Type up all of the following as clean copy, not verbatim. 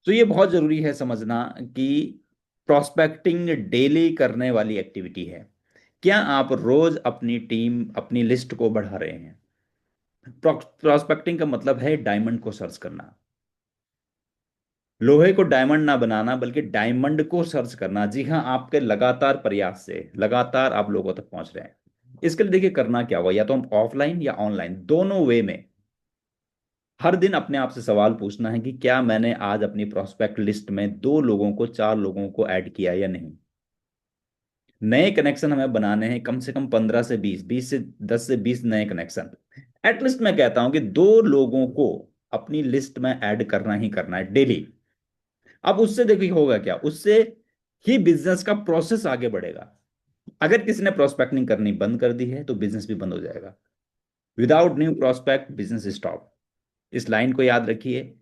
तो ये बहुत जरूरी है समझना कि प्रोस्पेक्टिंग डेली करने वाली एक्टिविटी है। क्या आप रोज अपनी टीम अपनी लिस्ट को बढ़ा रहे हैं? प्रोस्पेक्टिंग का मतलब है डायमंड को सर्च करना। लोहे को डायमंड ना बनाना बल्कि डायमंड को सर्च करना। जी हाँ, आपके लगातार प्रयास से लगातार आप लोगों तक पहुंच रहे हैं। इसके लिए देखिए करना क्या होगा, या तो हम ऑफलाइन या ऑनलाइन दोनों वे में हर दिन अपने आप से सवाल पूछना है कि क्या मैंने आज अपनी प्रोस्पेक्ट लिस्ट में 2 लोगों को 4 लोगों को ऐड किया या नहीं। नए कनेक्शन हमें बनाने हैं कम से कम 15 से 20, 20 से 10 से 20 नए कनेक्शन। एटलीस्ट मैं कहता हूं कि 2 लोगों को अपनी लिस्ट में ऐड करना ही करना है डेली। अब उससे देखिए होगा क्या, उससे ही बिजनेस का प्रोसेस आगे बढ़ेगा। अगर किसी ने प्रोस्पेक्टिंग करनी बंद कर दी है तो बिजनेस भी बंद हो जाएगा। Without new prospect business stop. इस लाइन को याद रखिए।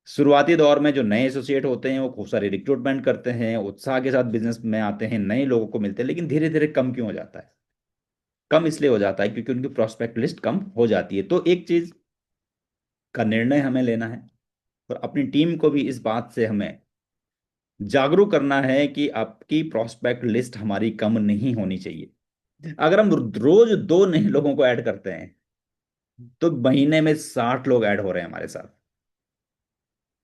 शुरुआती दौर में जो नए एसोसिएट होते हैं वो खूब सारी रिक्रूटमेंट करते हैं, उत्साह के साथ बिजनेस में आते हैं, नए लोगों को मिलते हैं, लेकिन धीरे धीरे कम क्यों हो जाता है? कम इसलिए हो जाता है क्योंकि उनकी प्रोस्पेक्ट लिस्ट कम हो जाती है। तो एक चीज का निर्णय हमें लेना है और अपनी टीम को भी इस बात से हमें जागरूक करना है कि आपकी प्रोस्पेक्ट लिस्ट हमारी कम नहीं होनी चाहिए। अगर हम रोज 2 नए लोगों को ऐड करते हैं तो महीने में 60 लोग ऐड हो रहे हैं हमारे साथ।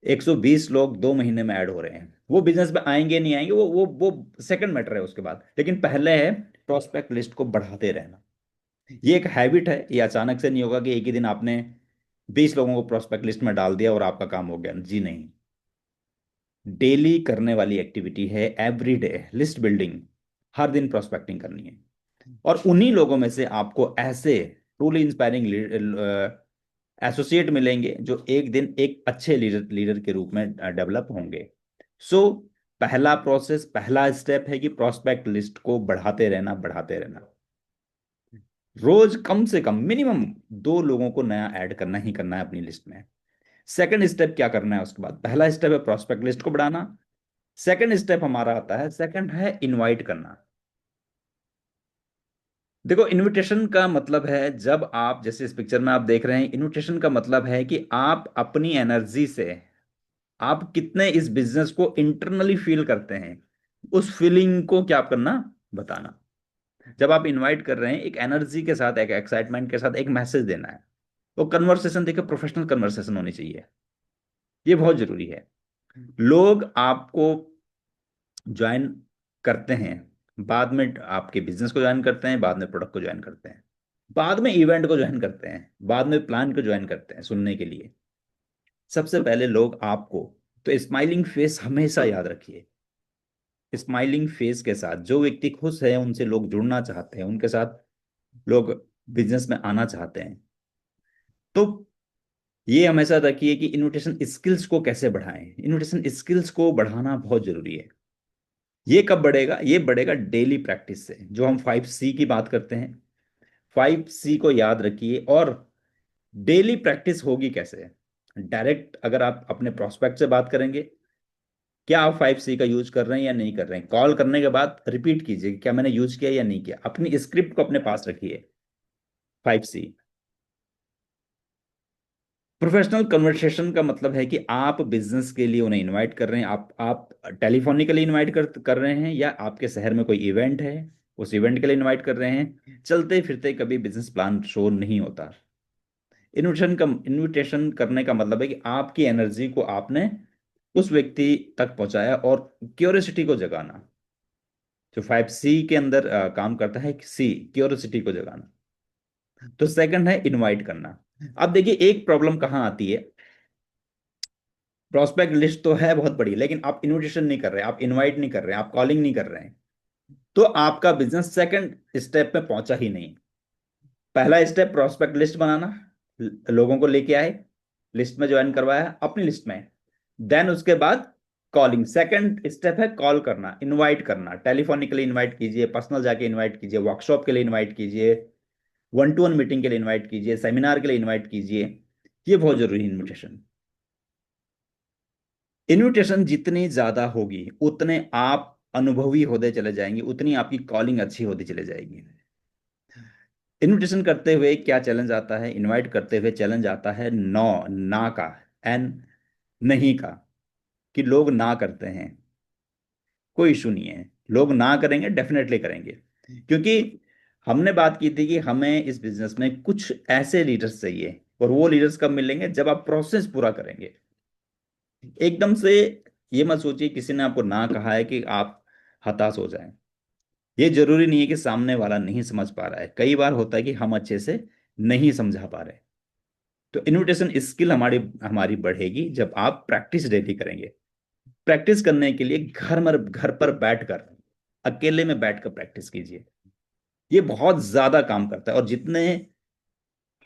120 लोग 2 महीने में ऐड हो रहे हैं। वो बिजनेस में आएंगे नहीं आएंगे, वो सेकंड मैटर है उसके बाद, लेकिन पहले है प्रोस्पेक्ट लिस्ट को बढ़ाते रहना। ये एक हैबिट है, ये अचानक से नहीं होगा कि एक ही दिन आपने 20 लोगों को प्रोस्पेक्ट लिस्ट में डाल दिया और आपका काम हो गया। जी नहीं, डेली करने वाली एक्टिविटी है। एवरी डे लिस्ट बिल्डिंग, हर दिन प्रोस्पेक्टिंग करनी है। और उन्हीं लोगों में से आपको ऐसे ट्रूली इंस्पायरिंग एसोसिएट मिलेंगे जो एक दिन एक अच्छे लीडर लीडर के रूप में डेवलप होंगे। सो पहला प्रोसेस, पहला स्टेप है कि प्रोस्पेक्ट लिस्ट को बढ़ाते रहना, बढ़ाते रहना। रोज कम से कम मिनिमम 2 लोगों को नया ऐड करना ही करना है अपनी लिस्ट में। सेकंड स्टेप क्या करना है उसके बाद? पहला स्टेप है प्रोस्पेक्ट लिस्ट को बढ़ाना। सेकंड स्टेप हमारा आता है, सेकंड है इनवाइट करना। देखो, इनविटेशन का मतलब है, जब आप जैसे इस पिक्चर में आप देख रहे हैं, इनविटेशन का मतलब है कि आप अपनी एनर्जी से आप कितने इस बिजनेस को इंटरनली फील करते हैं, उस फीलिंग को क्या करना, बताना। जब आप इनवाइट कर रहे हैं, एक एनर्जी के साथ, एक एक्साइटमेंट के साथ एक मैसेज देना है। वो कन्वर्सेशन देखिए, प्रोफेशनल कन्वर्सेशन होनी चाहिए। ये बहुत जरूरी है। लोग आपको ज्वाइन करते हैं, बाद में आपके बिजनेस को ज्वाइन करते हैं, बाद में प्रोडक्ट को ज्वाइन करते हैं, बाद में इवेंट को ज्वाइन करते हैं, बाद में प्लान को ज्वाइन करते हैं सुनने के लिए। सबसे पहले लोग आपको, तो स्माइलिंग फेस हमेशा याद रखिए। स्माइलिंग फेस के साथ जो व्यक्ति खुश है, उनसे लोग जुड़ना चाहते हैं, उनके साथ लोग बिजनेस में आना चाहते हैं। तो ये हमेशा रखिए कि इनविटेशन स्किल्स को कैसे बढ़ाएं। इनविटेशन स्किल्स को बढ़ाना बहुत जरूरी है। ये कब बढ़ेगा? ये बढ़ेगा डेली प्रैक्टिस से, जो हम 5C की बात करते हैं। 5C को याद रखिए। और डेली प्रैक्टिस होगी कैसे? डायरेक्ट अगर आप अपने प्रोस्पेक्ट से बात करेंगे, क्या आप 5C का यूज कर रहे हैं या नहीं कर रहे हैं, कॉल करने के बाद रिपीट कीजिए कि क्या मैंने यूज किया या नहीं किया। अपनी स्क्रिप्ट को अपने पास रखिए। 5C। प्रोफेशनल कन्वर्सेशन का मतलब है कि आप बिजनेस के लिए उन्हें इनवाइट कर रहे हैं। आप टेलीफोनिकली इनवाइट कर रहे हैं, या आपके शहर में कोई इवेंट है, उस इवेंट के लिए इनवाइट कर रहे हैं। चलते फिरते कभी बिजनेस प्लान शो नहीं होता। इनविटेशन करने का मतलब है कि आपकी एनर्जी को आपने उस व्यक्ति तक पहुंचाया, और क्यूरियोसिटी को जगाना। जो 5C के अंदर काम करता है, C, क्यूरियोसिटी को जगाना। तो सेकंड है इनवाइट करना। अब देखिए एक प्रॉब्लम कहाँ आती है। प्रोस्पेक्ट लिस्ट तो है बहुत बड़ी, लेकिन आप इनविटेशन नहीं कर रहे, आप इनवाइट नहीं कर रहे, आप कॉलिंग नहीं कर रहे हैं, तो आपका बिजनेस सेकंड स्टेप में पहुंचा ही नहीं। पहला स्टेप प्रोस्पेक्ट लिस्ट बनाना, लोगों को लेके आए, लिस्ट में ज्वाइन करवाया अपनी लिस्ट में। देन उसके बाद कॉलिंग, सेकंड स्टेप है कॉल करना, इनवाइट करना। टेलीफोनिकली इनवाइट कीजिए, पर्सनल जाके इनवाइट कीजिए, वर्कशॉप के लिए इनवाइट कीजिए, 1-to-1 मीटिंग के लिए इनवाइट कीजिए, सेमिनार के लिए इनवाइट कीजिए। ये बहुत जरूरी है इन्विटेशन। इन्विटेशन जितनी ज्यादा होगी उतने आप अनुभवी होते चले जाएंगे, उतनी आपकी कॉलिंग अच्छी होती चले जाएगी। इनविटेशन करते हुए क्या चैलेंज आता है? इनवाइट करते हुए चैलेंज आता है नो, ना का। एंड नहीं का, कि लोग ना करते हैं, कोई इशू नहीं है, लोग ना करेंगे, डेफिनेटली करेंगे। क्योंकि हमने बात की थी कि हमें इस बिजनेस में कुछ ऐसे लीडर्स चाहिए, और वो लीडर्स कब मिलेंगे, जब आप प्रोसेस पूरा करेंगे। एकदम से ये मत सोचिए किसी ने आपको ना कहा है कि आप हताश हो जाएं। ये जरूरी नहीं है कि सामने वाला नहीं समझ पा रहा है, कई बार होता है कि हम अच्छे से नहीं समझा पा रहे। तो इन्विटेशन स्किल हमारी हमारी बढ़ेगी जब आप प्रैक्टिस डेली करेंगे। प्रैक्टिस करने के लिए घर पर बैठकर, अकेले में बैठकर प्रैक्टिस कीजिए। ये बहुत ज्यादा काम करता है। और जितने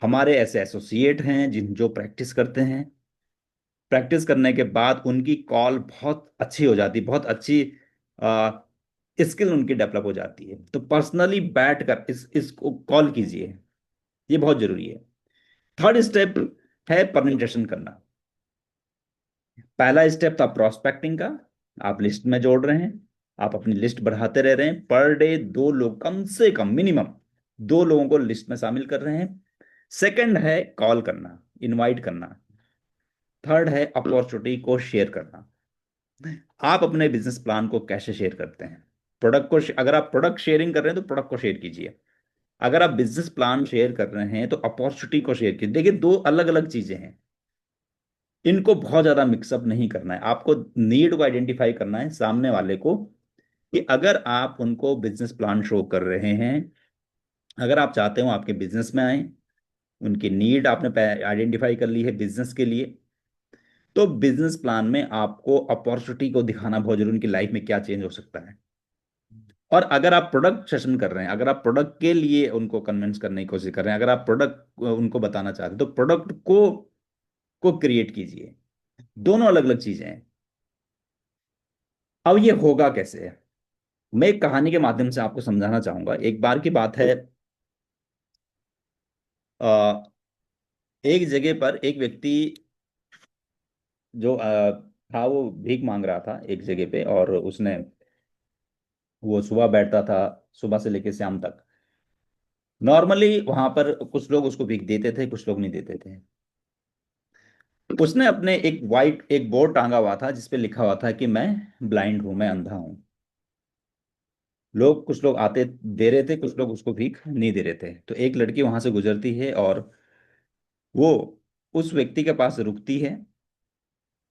हमारे ऐसे एसोसिएट हैं जिन जो प्रैक्टिस करते हैं, प्रैक्टिस करने के बाद उनकी कॉल बहुत अच्छी हो जाती है, बहुत अच्छी स्किल उनकी डेवलप हो जाती है। तो पर्सनली बैठकर इसको कॉल कीजिए, ये बहुत जरूरी है। थर्ड स्टेप है परम्यूटेशन करना। पहला स्टेप था प्रोस्पेक्टिंग का, आप लिस्ट में जोड़ रहे हैं, आप अपनी लिस्ट बढ़ाते रह रहे हैं, पर डे 2 लोग, कम से कम मिनिमम 2 लोगों को लिस्ट में शामिल कर रहे हैं। सेकंड है कॉल करना, इनवाइट करना। थर्ड है अपॉर्चुनिटी को शेयर करना। आप अपने बिजनेस प्लान को कैसे शेयर करते हैं? प्रोडक्ट को, अगर आप प्रोडक्ट शेयरिंग कर रहे हैं तो प्रोडक्ट को शेयर कीजिए। अगर आप बिजनेस प्लान शेयर कर रहे हैं तो अपॉर्चुनिटी को शेयर कीजिए। देखिए, दो अलग अलग चीजें हैं, इनको बहुत ज्यादा मिक्सअप नहीं करना है। आपको नीड को आइडेंटिफाई करना है सामने वाले को, कि अगर आप उनको बिजनेस प्लान शो कर रहे हैं, अगर आप चाहते हो आपके बिजनेस में आए, उनकी नीड आपने आइडेंटिफाई कर ली है बिजनेस के लिए, तो बिजनेस प्लान में आपको अपॉर्चुनिटी को दिखाना बहुत जरूरी, उनकी लाइफ में क्या चेंज हो सकता है। और अगर आप प्रोडक्ट सेशन कर रहे हैं, अगर आप प्रोडक्ट के लिए उनको कन्विंस करने की कोशिश कर रहे हैं, अगर आप प्रोडक्ट उनको बताना चाहते हैं, तो प्रोडक्ट को क्रिएट कीजिए। दोनों अलग अलग चीजें हैं। अब ये होगा कैसे? मैं एक कहानी के माध्यम से आपको समझाना चाहूंगा। एक बार की बात है, अ, एक जगह पर एक व्यक्ति जो था, वो भीख मांग रहा था एक जगह पे। और उसने, वो सुबह बैठता था, सुबह से लेकर शाम तक। नॉर्मली वहां पर कुछ लोग उसको भीख देते थे, कुछ लोग नहीं देते थे। उसने अपने एक बोर्ड टांगा हुआ था जिसपे लिखा हुआ था कि मैं ब्लाइंड हूं, मैं अंधा हूं। कुछ लोग आते दे रहे थे, कुछ लोग उसको भीख नहीं दे रहे थे। तो एक लड़की वहां से गुजरती है और वो उस व्यक्ति के पास रुकती है।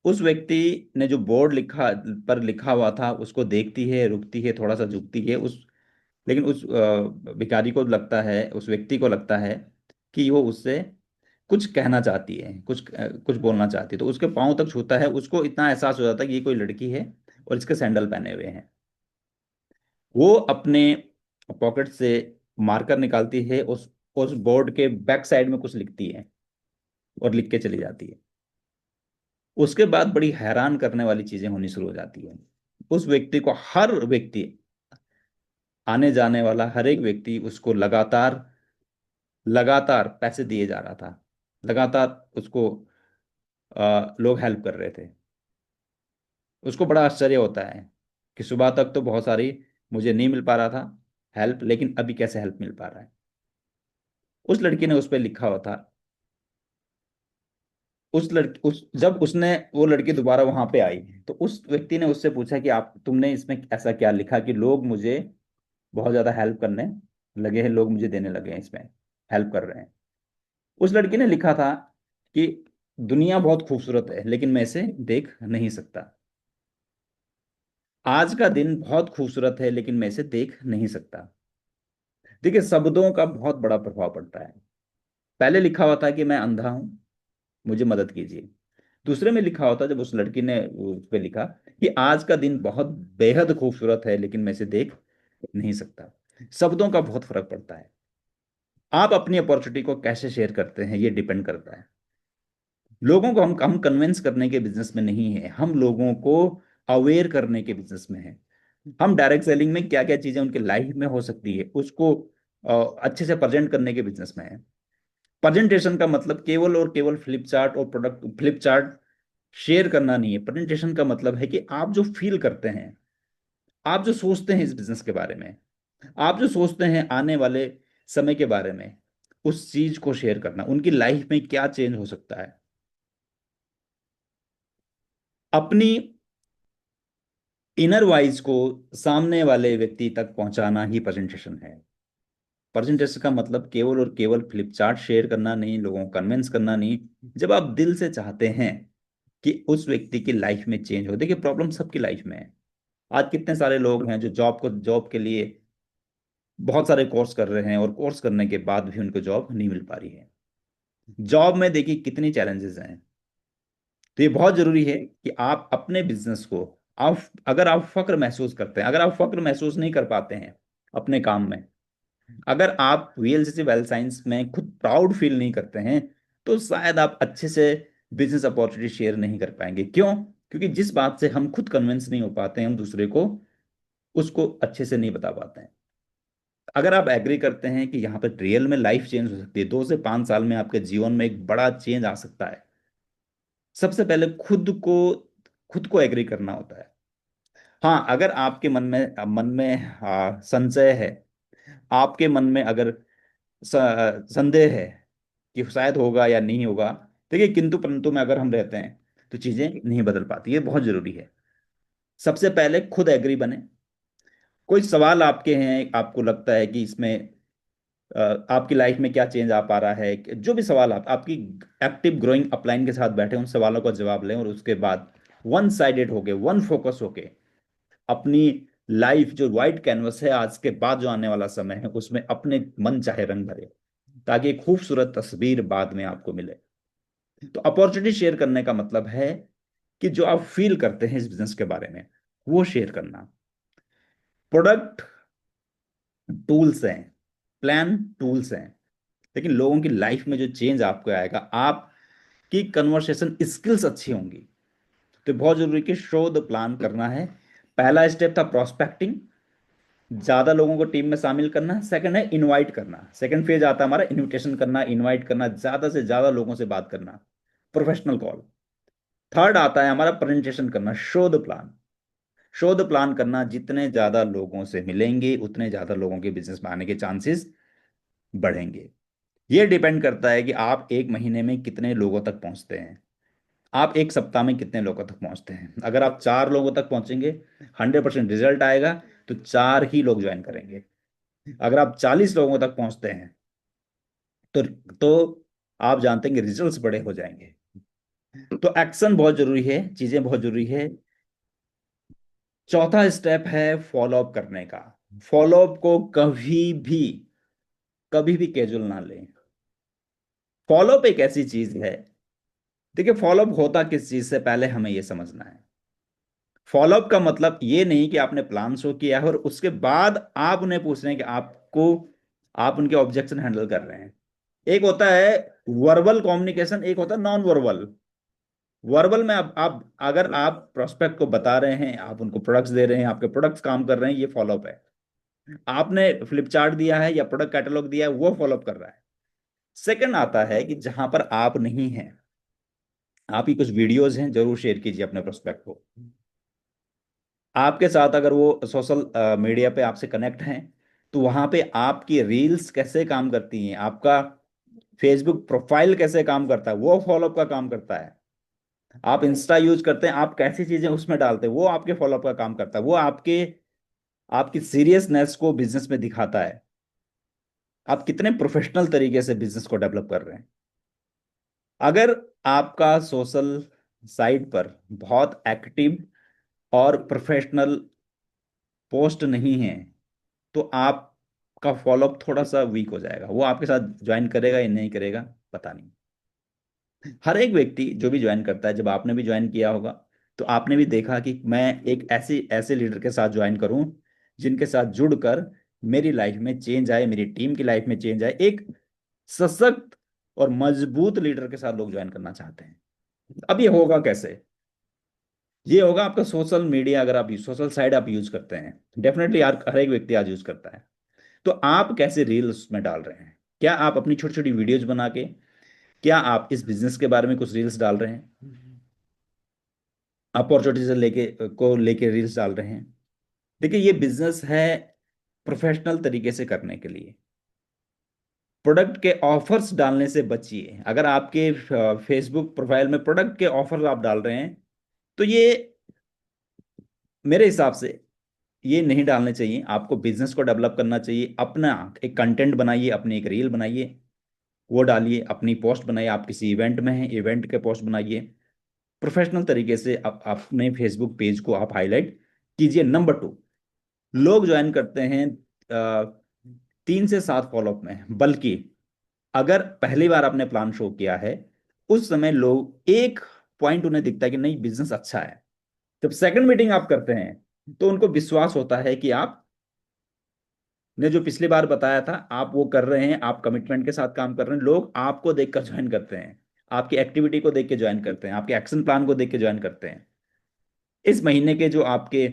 उस व्यक्ति ने जो बोर्ड लिखा हुआ था उसको देखती है, रुकती है, थोड़ा सा झुकती है। लेकिन उस भिखारी को लगता है, उस व्यक्ति को लगता है कि वो उससे कुछ कहना चाहती है, कुछ बोलना चाहती है। तो उसके पाँव तक छूता है, उसको इतना एहसास हो जाता है कि ये कोई लड़की है और इसके सैंडल पहने हुए हैं। वो अपने पॉकेट से मार्कर निकालती है, उस बोर्ड के बैक साइड में कुछ लिखती है और लिख के चली जाती है। उसके बाद बड़ी हैरान करने वाली चीजें होनी शुरू हो जाती है। उस व्यक्ति को, हर व्यक्ति, आने जाने वाला हर एक व्यक्ति उसको लगातार लगातार पैसे दिए जा रहा था। लगातार उसको लोग हेल्प कर रहे थे। उसको बड़ा आश्चर्य होता है कि सुबह तक तो बहुत सारी मुझे नहीं मिल पा रहा था हेल्प, लेकिन अभी कैसे हेल्प मिल पा रहा है। उस लड़की ने उस पर लिखा हुआ था, उस लड़की उस जब उसने वो लड़की दोबारा वहां पे आई, तो उस व्यक्ति ने उससे पूछा कि आप तुमने इसमें ऐसा क्या लिखा कि लोग मुझे बहुत ज्यादा हेल्प करने लगे हैं, लोग मुझे देने लगे हैं, इसमें हेल्प कर रहे हैं। उस लड़की ने लिखा था कि दुनिया बहुत खूबसूरत है लेकिन मैं इसे देख नहीं सकता। आज का दिन बहुत खूबसूरत है लेकिन मैं इसे देख नहीं सकता। देखिए, शब्दों का बहुत बड़ा प्रभाव पड़ता है। पहले लिखा हुआ था कि मैं अंधा हूं, मुझे मदद कीजिए। दूसरे में लिखा होता, जब उस लड़की ने उस पे लिखा कि आज का दिन बहुत बेहद खूबसूरत है लेकिन मैं इसे देख नहीं सकता। शब्दों का बहुत फर्क पड़ता है। आप अपनी अपॉर्चुनिटी को कैसे शेयर करते हैं ये डिपेंड करता है। लोगों को हम कन्विंस करने के बिजनेस में नहीं है, हम लोगों को अवेयर करने के बिजनेस में है। हम डायरेक्ट सेलिंग में क्या क्या चीजें उनके लाइफ में हो सकती है उसको अच्छे से प्रेजेंट करने के बिजनेस में है। प्रेजेंटेशन का मतलब केवल और केवल फ्लिप चार्ट और प्रोडक्ट फ्लिप चार्ट शेयर करना नहीं है। प्रेजेंटेशन का मतलब है कि आप जो फील करते हैं, आप जो सोचते हैं इस बिजनेस के बारे में, आप जो सोचते हैं आने वाले समय के बारे में, उस चीज को शेयर करना, उनकी लाइफ में क्या चेंज हो सकता है। अपनी इनर वॉइस को सामने वाले व्यक्ति तक पहुंचाना ही प्रेजेंटेशन है। प्रेजेंटेशन का मतलब केवल और केवल फ्लिप चार्ट शेयर करना नहीं, लोगों को कन्विंस करना नहीं। जब आप दिल से चाहते हैं कि उस व्यक्ति की लाइफ में चेंज हो, देखिए प्रॉब्लम सबकी लाइफ में है। आज कितने सारे लोग हैं जो जॉब के लिए बहुत सारे कोर्स कर रहे हैं, और कोर्स करने के बाद भी उनको जॉब नहीं मिल पा रही है। जॉब में देखिए कितनी चैलेंजेस हैं। तो ये बहुत जरूरी है कि आप अपने बिजनेस को, आप अगर आप फक्र महसूस करते हैं, अगर आप फक्र महसूस नहीं कर पाते हैं अपने काम में, अगर आप वीएलसीसी वेल्थ साइंस में खुद प्राउड फील नहीं करते हैं, तो शायद आप अच्छे से बिजनेस अपॉर्चुनिटी शेयर नहीं कर पाएंगे। क्यों? क्योंकि जिस बात से हम खुद कन्विंस नहीं हो पाते हैं हम दूसरे को, उसको अच्छे से नहीं बता पाते हैं। अगर आप एग्री करते हैं कि यहाँ पर रियल में लाइफ चेंज हो सकती है, 2 से 5 साल में आपके जीवन में एक बड़ा चेंज आ सकता है, सबसे पहले खुद को एग्री करना होता है। हाँ, अगर आपके मन में संशय है, आपके मन में अगर संदेह है कि शायद होगा या नहीं होगा, देखिए किंतु परंतु में अगर हम रहते हैं तो चीजें नहीं बदल पाती। ये बहुत जरूरी है। सबसे पहले खुद एग्री बने। कोई सवाल आपके हैं, आपको लगता है कि इसमें आपकी लाइफ में क्या चेंज आ पा रहा है, जो भी सवाल आप आपकी एक्टिव ग्रोइंग अपलाइन के साथ बैठे, उन सवालों का जवाब लें, और उसके बाद वन साइडेड होके, वन फोकस होके अपनी लाइफ, जो व्हाइट कैनवस है आज के बाद जो आने वाला समय है, उसमें अपने मन चाहे रंग भरे, ताकि एक खूबसूरत तस्वीर बाद में आपको मिले। तो अपॉर्चुनिटी शेयर करने का मतलब है कि जो आप फील करते हैं इस बिजनेस के बारे में, वो शेयर करना। प्रोडक्ट टूल्स हैं, प्लान टूल्स हैं, लेकिन लोगों की लाइफ में जो चेंज आपको आएगा, आपकी कन्वर्सेशन स्किल्स अच्छी होंगी। तो बहुत जरूरी कि शो द प्लान करना है। पहला स्टेप था प्रोस्पेक्टिंग, ज्यादा लोगों को टीम में शामिल करना। सेकंड है इनवाइट करना, सेकंड फेज आता है हमारा इनविटेशन करना, इनवाइट करना, ज्यादा से ज्यादा लोगों से बात करना, प्रोफेशनल कॉल। थर्ड आता है हमारा प्रेजेंटेशन करना, show the plan. Show the plan करना, जितने ज्यादा लोगों से मिलेंगे उतने ज्यादा लोगों के बिजनेस में आने के चांसेस बढ़ेंगे। ये डिपेंड करता है कि आप एक महीने में कितने लोगों तक पहुंचते हैं, आप एक सप्ताह में कितने लोगों तक पहुंचते हैं। अगर आप 4 लोगों तक पहुंचेंगे, 100% रिजल्ट आएगा, तो 4 ही लोग ज्वाइन करेंगे। अगर आप 40 लोगों तक पहुंचते हैं, तो आप जानते हैं कि रिजल्ट्स बड़े हो जाएंगे। तो एक्शन बहुत जरूरी है, चीजें बहुत जरूरी है। चौथा स्टेप है फॉलो अप करने का। फॉलो अप को कभी भी कैजुअल ना लें। फॉलो अप एक ऐसी चीज है, देखिए फॉलो अप होता किस चीज से, पहले हमें यह समझना है। फॉलोअप का मतलब ये नहीं कि आपने प्लान शो किया है और उसके बाद आप उन्हें पूछ रहे हैं कि आप उनके ऑब्जेक्शन हैंडल कर रहे हैं। एक होता है वर्बल कम्युनिकेशन, एक होता है नॉन वर्बल। वर्बल में आप अगर आप प्रोस्पेक्ट को बता रहे हैं, आप उनको प्रोडक्ट्स दे रहे हैं, आपके प्रोडक्ट्स काम कर रहे हैं, ये फॉलोअप है। आपने फ्लिप चार्ट दिया है या प्रोडक्ट कैटलॉग दिया है, वो फॉलोअप कर रहा है। सेकंड आता है कि जहां पर आप नहीं हैं, आपकी कुछ वीडियोज हैं, जरूर शेयर कीजिए अपने प्रोस्पेक्ट को। आपके साथ अगर वो सोशल मीडिया पे आपसे कनेक्ट हैं, तो वहां पे आपकी रील्स कैसे काम करती हैं, आपका फेसबुक प्रोफाइल कैसे काम करता है, वो फॉलोअप का काम करता है। आप इंस्टा यूज करते हैं, आप कैसी चीजें उसमें डालते हैं, वो आपके फॉलोअप का काम करता है। वो आपकी सीरियसनेस को बिजनेस में दिखाता है, आप कितने प्रोफेशनल तरीके से बिजनेस को डेवलप कर रहे हैं। अगर आपका सोशल साइट पर बहुत एक्टिव और प्रोफेशनल पोस्ट नहीं है, तो आपका फॉलोअप थोड़ा सा वीक हो जाएगा। वो आपके साथ ज्वाइन करेगा या नहीं करेगा, पता नहीं। हर एक व्यक्ति जो भी ज्वाइन करता है, जब आपने भी ज्वाइन किया होगा, तो आपने भी देखा कि मैं एक ऐसे ऐसे लीडर के साथ ज्वाइन करूं जिनके साथ जुड़कर मेरी लाइफ में चेंज आए, मेरी टीम की लाइफ में चेंज आए। एक सशक्त और मजबूत लीडर के साथ लोग ज्वाइन करना चाहते हैं। अब ये होगा कैसे? ये होगा आपका सोशल मीडिया, अगर आप सोशल साइट आप यूज करते हैं, डेफिनेटली हर एक व्यक्ति आज यूज करता है। तो आप कैसे रील्स में डाल रहे हैं? क्या आप अपनी छोटी छोटी वीडियोज बना के, क्या आप इस बिजनेस के बारे में कुछ रील्स डाल रहे हैं, अपॉर्चुनिटी से लेके रील्स डाल रहे हैं? देखिए ये बिजनेस है प्रोफेशनल तरीके से करने के लिए। प्रोडक्ट के ऑफर्स डालने से बचिए। अगर आपके फेसबुक प्रोफाइल में प्रोडक्ट के ऑफर्स आप डाल रहे हैं, तो ये मेरे हिसाब से ये नहीं डालने चाहिए। आपको बिजनेस को डेवलप करना चाहिए, अपना एक कंटेंट बनाइए, अपनी एक रील बनाइए, वो डालिए, अपनी पोस्ट बनाइए। आप किसी इवेंट में हैं, इवेंट के पोस्ट बनाइए, प्रोफेशनल तरीके से अपने फेसबुक पेज को आप हाईलाइट कीजिए। नंबर टू, लोग ज्वाइन करते हैं 3 से 7 फॉलोअप में, बल्कि अगर पहली बार आपने प्लान शो किया है, उस समय लोग एक पॉइंट उन्हें दिखता है कि नहीं, बिजनेस अच्छा है। जब सेकंड मीटिंग आप करते हैं तो उनको विश्वास होता है कि आप ने जो पिछली बार बताया था आप वो कर रहे हैं, आप कमिटमेंट के साथ काम कर रहे हैं। लोग आपको देखकर ज्वाइन करते हैं, आपकी एक्टिविटी को देख के ज्वाइन करते हैं, आपके एक्शन प्लान को देख के ज्वाइन करते हैं। इस महीने के जो आपके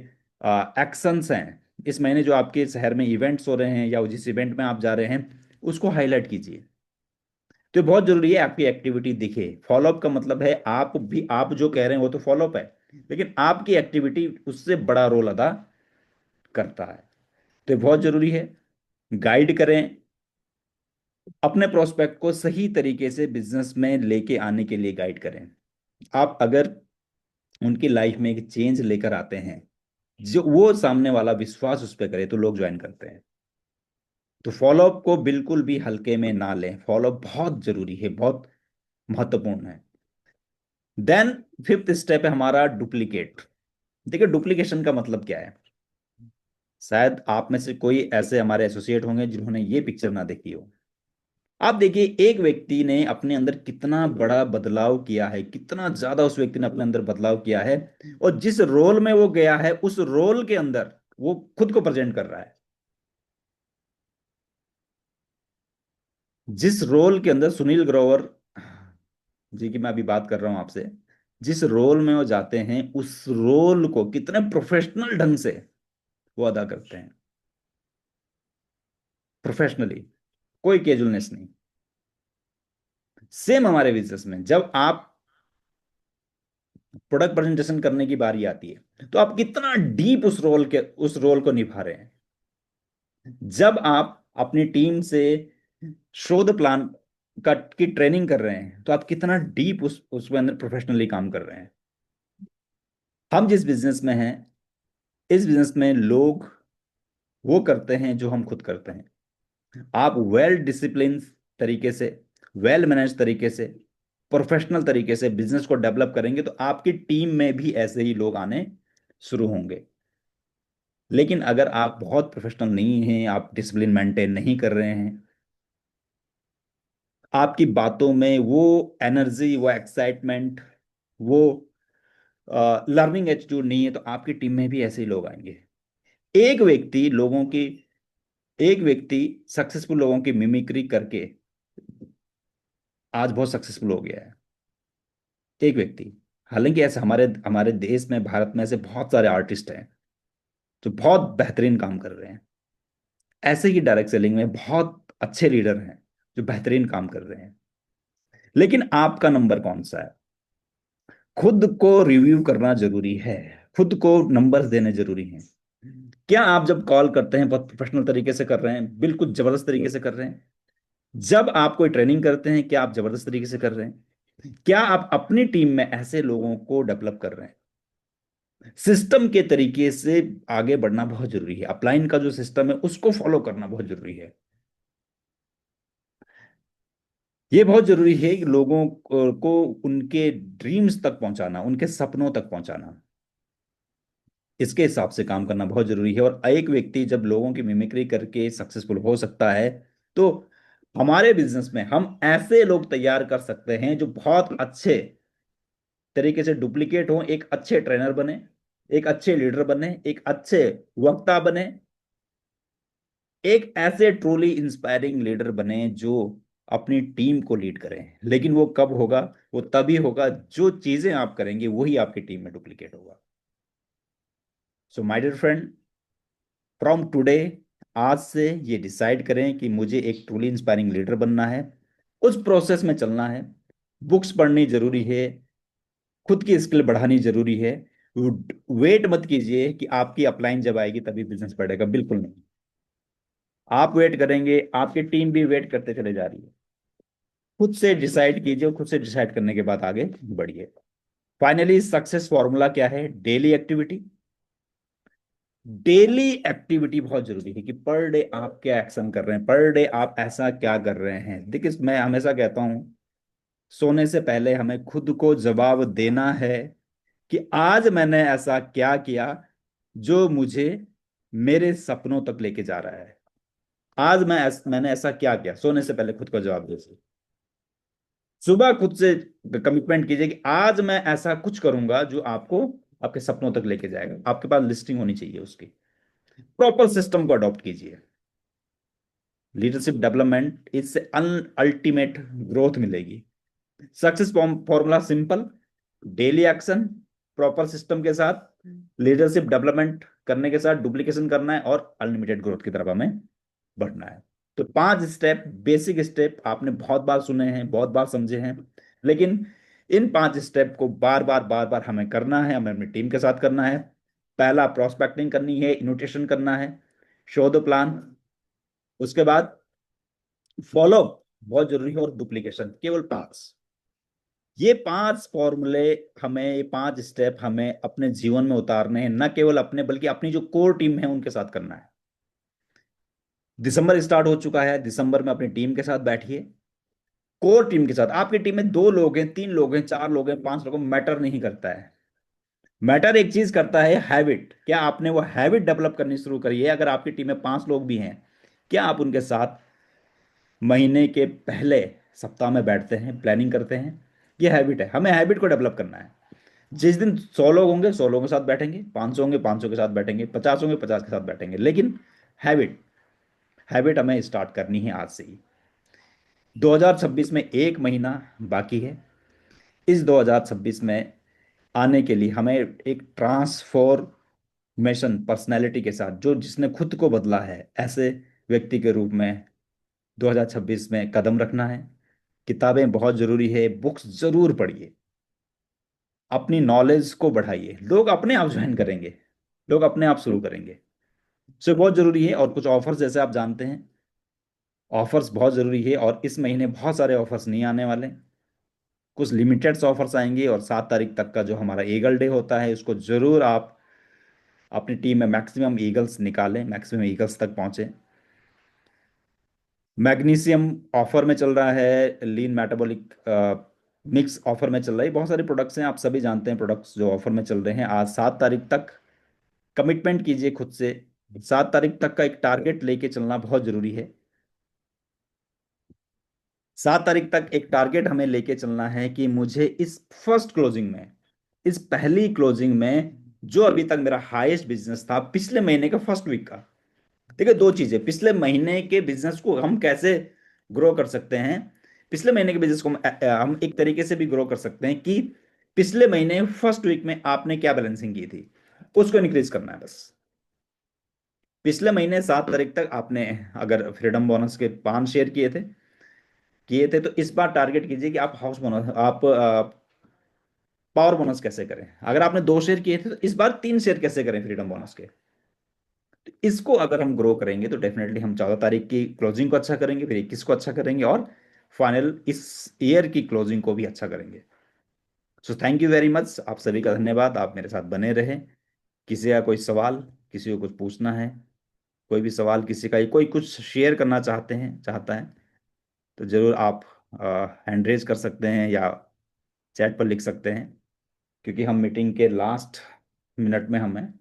एक्शंस हैं, इस महीने जो आपके शहर में इवेंट्स हो रहे हैं या जिस इवेंट में आप जा रहे हैं, उसको हाईलाइट कीजिए। तो ये बहुत जरूरी है, आपकी एक्टिविटी दिखे। फॉलोअप का मतलब है आप भी, आप जो कह रहे हैं वो तो फॉलोअप है, लेकिन आपकी एक्टिविटी उससे बड़ा रोल अदा करता है। तो ये बहुत जरूरी है। गाइड करें अपने प्रोस्पेक्ट को, सही तरीके से बिजनेस में लेके आने के लिए गाइड करें। आप अगर उनकी लाइफ में एक चेंज लेकर आते हैं, जो वो सामने वाला विश्वास उस पर करे, तो लोग ज्वाइन करते हैं। तो फॉलोअप को बिल्कुल भी हल्के में ना लें, फॉलोअप बहुत जरूरी है, बहुत महत्वपूर्ण है। देन फिफ्थ स्टेप है हमारा डुप्लीकेट। देखिए, डुप्लीकेशन का मतलब क्या है? शायद आप में से कोई ऐसे हमारे एसोसिएट होंगे जिन्होंने ये पिक्चर ना देखी हो। आप देखिए, एक व्यक्ति ने अपने अंदर कितना बड़ा बदलाव किया है, कितना ज्यादा उस व्यक्ति ने अपने अंदर बदलाव किया है, और जिस रोल में वो गया है उस रोल के अंदर वो खुद को प्रेजेंट कर रहा है। जिस रोल के अंदर सुनील ग्रोवर जी की मैं अभी बात कर रहा हूं आपसे, जिस रोल में वो जाते हैं, उस रोल को कितने प्रोफेशनल ढंग से वो अदा करते हैं, प्रोफेशनली, कोई कैजुअलनेस नहीं। सेम हमारे बिजनेस में जब आप प्रोडक्ट प्रेजेंटेशन करने की बारी आती है, तो आप कितना डीप उस रोल को निभा रहे हैं। जब आप अपनी टीम से शोध प्लान का की ट्रेनिंग कर रहे हैं, तो आप कितना डीप उसमें अंदर प्रोफेशनली काम कर रहे हैं। हम जिस बिजनेस में हैं, इस बिजनेस में लोग वो करते हैं जो हम खुद करते हैं। आप वेल डिसिप्लिन तरीके से, वेल मैनेज तरीके से, प्रोफेशनल तरीके से बिजनेस को डेवलप करेंगे, तो आपकी टीम में भी ऐसे ही लोग आने शुरू होंगे। लेकिन अगर आप बहुत प्रोफेशनल नहीं हैं, आप डिसिप्लिन मेंटेन नहीं कर रहे हैं, आपकी बातों में वो एनर्जी, वो एक्साइटमेंट, वो लर्निंग एटीट्यूड नहीं है, तो आपकी टीम में भी ऐसे ही लोग आएंगे। एक व्यक्ति लोगों की एक व्यक्ति सक्सेसफुल लोगों की मिमिक्री करके आज बहुत सक्सेसफुल हो गया है। एक व्यक्ति। हालांकि ऐसे हमारे हमारे देश में, भारत में ऐसे बहुत सारे आर्टिस्ट हैं जो बहुत बेहतरीन काम कर रहे हैं। ऐसे ही डायरेक्ट सेलिंग में बहुत अच्छे लीडर हैं जो बेहतरीन काम कर रहे हैं। लेकिन आपका नंबर कौन सा है? खुद को रिव्यू करना जरूरी है, खुद को नंबर्स देने जरूरी हैं। क्या आप जब कॉल करते हैं बहुत प्रोफेशनल तरीके से कर रहे हैं, बिल्कुल जबरदस्त तरीके से कर रहे हैं? जब आप कोई ट्रेनिंग करते हैं, क्या आप जबरदस्त तरीके से कर रहे हैं? क्या आप अपनी टीम में ऐसे लोगों को डेवलप कर रहे हैं? सिस्टम के तरीके से आगे बढ़ना बहुत जरूरी है। अपलाइन का जो सिस्टम है उसको फॉलो करना बहुत जरूरी है। ये बहुत जरूरी है कि लोगों को उनके ड्रीम्स तक पहुंचाना, उनके सपनों तक पहुंचाना, इसके हिसाब से काम करना बहुत जरूरी है। और एक व्यक्ति जब लोगों की मिमिक्री करके सक्सेसफुल हो सकता है, तो हमारे बिजनेस में हम ऐसे लोग तैयार कर सकते हैं जो बहुत अच्छे तरीके से डुप्लीकेट हो, एक अच्छे ट्रेनर बने, एक अच्छे लीडर बने, एक अच्छे वक्ता बने, एक ऐसे ट्रूली इंस्पायरिंग लीडर बने जो अपनी टीम को लीड करें। लेकिन वो कब होगा? वो तभी होगा जो चीजें आप करेंगे वही आपकी टीम में डुप्लीकेट होगा। So my dear friend, from today, आज से ये डिसाइड करें कि मुझे एक ट्रूली इंस्पायरिंग लीडर बनना है, उस प्रोसेस में चलना है। बुक्स पढ़नी जरूरी है, खुद की स्किल बढ़ानी जरूरी है। वेट मत कीजिए कि आपकी अपलाइन जब आएगी तभी बिजनेस बढ़ेगा, बिल्कुल नहीं। आप वेट करेंगे, आपकी टीम भी वेट करते चले जा रही है। खुद से डिसाइड कीजिए, और खुद से डिसाइड करने के बाद आगे बढ़िए। फाइनली सक्सेस फॉर्मूला क्या है? Daily activity. डेली एक्टिविटी बहुत जरूरी है कि पर डे आप क्या एक्शन कर रहे हैं, पर डे आप ऐसा क्या कर रहे हैं। देखिए, मैं हमेशा कहता हूं, सोने से पहले हमें खुद को जवाब देना है कि आज मैंने ऐसा क्या किया जो मुझे मेरे सपनों तक लेके जा रहा है। आज मैंने ऐसा क्या किया, सोने से पहले खुद को जवाब दीजिए। सुबह खुद से कमिटमेंट कीजिए कि आज मैं ऐसा कुछ करूंगा जो आपको आपके सपनों तक लेके जाएगा। आपके पास लिस्टिंग होनी चाहिए उसकी। प्रॉपर सिस्टम को अडॉप्ट कीजिए। लीडरशिप डेवलपमेंट, इससे अल्टीमेट ग्रोथ मिलेगी। Success formula simple: daily action, proper system के साथ, लीडरशिप डेवलपमेंट करने के साथ डुप्लीकेशन करना है, और अनलिमिटेड ग्रोथ की तरफ हमें बढ़ना है। तो 5 स्टेप, बेसिक स्टेप आपने बहुत बार सुने हैं, बहुत बार समझे हैं, लेकिन इन 5 स्टेप को बार बार बार बार हमें करना है, हमें अपनी टीम के साथ करना है। पहला, प्रोस्पेक्टिंग करनी है, इन्विटेशन करना है, शो द प्लान। उसके बाद फॉलो बहुत जरूरी है, और डुप्लीकेशन केवल 5। ये 5 फॉर्मूले हमें, ये 5 स्टेप हमें अपने जीवन में उतारने हैं, न केवल अपने बल्कि अपनी जो कोर टीम है उनके साथ करना है। दिसंबर स्टार्ट हो चुका है, दिसंबर में अपनी टीम के साथ बैठिए। कोर टीम के साथ, आपकी टीम में 2 लोग हैं, 3 लोग हैं, 4 लोग हैं, 5 लोग हैं, मैटर नहीं करता है। मैटर एक चीज करता है, हैबिट। क्या आपने वो हैबिट डेवलप करनी शुरू करी है? अगर आपकी टीम में 5 लोग भी हैं, क्या आप उनके साथ महीने के पहले सप्ताह में बैठते हैं, प्लानिंग करते हैं? ये हैबिट है, हमें हैबिट को डेवलप करना है। जिस दिन 100 लोग होंगे, 100 लोगों के साथ बैठेंगे, 500 होंगे, 500 के साथ बैठेंगे, 50 होंगे, 50 के साथ बैठेंगे, लेकिन हैबिट, हैबिट हमें स्टार्ट करनी है आज से ही। 2026 में 1 महीना बाकी है। इस 2026 में आने के लिए हमें एक ट्रांसफॉर्मेशन पर्सनैलिटी के साथ, जो जिसने खुद को बदला है, ऐसे व्यक्ति के रूप में 2026 में कदम रखना है। किताबें बहुत जरूरी है, बुक्स जरूर पढ़िए, अपनी नॉलेज को बढ़ाइए। लोग अपने आप ज्वाइन करेंगे, लोग अपने आप शुरू करेंगे। सो बहुत जरूरी है। और कुछ ऑफर्स, जैसे आप जानते हैं, ऑफर्स बहुत जरूरी है, और इस महीने बहुत सारे ऑफर्स नहीं आने वाले। कुछ लिमिटेड ऑफर्स आएंगे, और 7 तारीख तक का जो हमारा ईगल डे होता है, उसको जरूर आप अपनी टीम में मैक्सिमम ईगल्स निकालें, मैक्सिमम ईगल्स तक पहुंचे। मैग्नीशियम ऑफर में चल रहा है, लीन मेटाबॉलिक मिक्स ऑफर में चल रहा है। बहुत सारे प्रोडक्ट्स हैं, आप सभी जानते हैं प्रोडक्ट्स जो ऑफर में चल रहे हैं। आज 7 तारीख तक कमिटमेंट कीजिए खुद से। 7 तारीख तक का एक टारगेट लेके चलना बहुत जरूरी है। 7 तारीख तक एक टारगेट हमें लेके चलना है कि मुझे इस फर्स्ट क्लोजिंग में, इस पहली क्लोजिंग में, जो अभी तक मेरा हाईएस्ट बिजनेस था पिछले महीने का फर्स्ट वीक का। देखिए, 2 चीजें, पिछले महीने के बिजनेस को हम कैसे ग्रो कर सकते हैं। पिछले महीने के बिजनेस को हम एक तरीके से भी ग्रो कर सकते हैं कि पिछले महीने फर्स्ट वीक में आपने क्या बैलेंसिंग की थी, उसको इंक्रीज करना है बस। पिछले महीने 7 तारीख तक आपने अगर फ्रीडम बोनस के 5 शेयर किए थे, तो इस बार टारगेट कीजिए कि आप हाउस बोनस, आप पावर बोनस कैसे करें। अगर आपने 2 शेयर किए थे, तो इस बार 3 शेयर कैसे करें फ्रीडम बोनस के। तो इसको अगर हम ग्रो करेंगे, तो डेफिनेटली हम 14 तारीख की क्लोजिंग को अच्छा करेंगे, फिर 21 को अच्छा करेंगे, और फाइनल इस ईयर की क्लोजिंग को भी अच्छा करेंगे। So thank you very much, आप सभी का धन्यवाद, आप मेरे साथ बने रहे। किसी का कोई सवाल, किसी को कुछ पूछना है, कोई भी सवाल, किसी का कोई कुछ शेयर करना चाहता है, तो जरूर आप हैंड रेज कर सकते हैं, या चैट पर लिख सकते हैं, क्योंकि हम मीटिंग के लास्ट मिनट में हमें।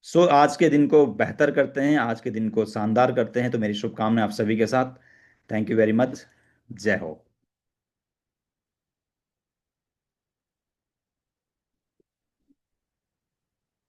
सो आज के दिन को बेहतर करते हैं, आज के दिन को शानदार करते हैं, तो मेरी शुभकामनाएं आप सभी के साथ। Thank you very much. जय हो।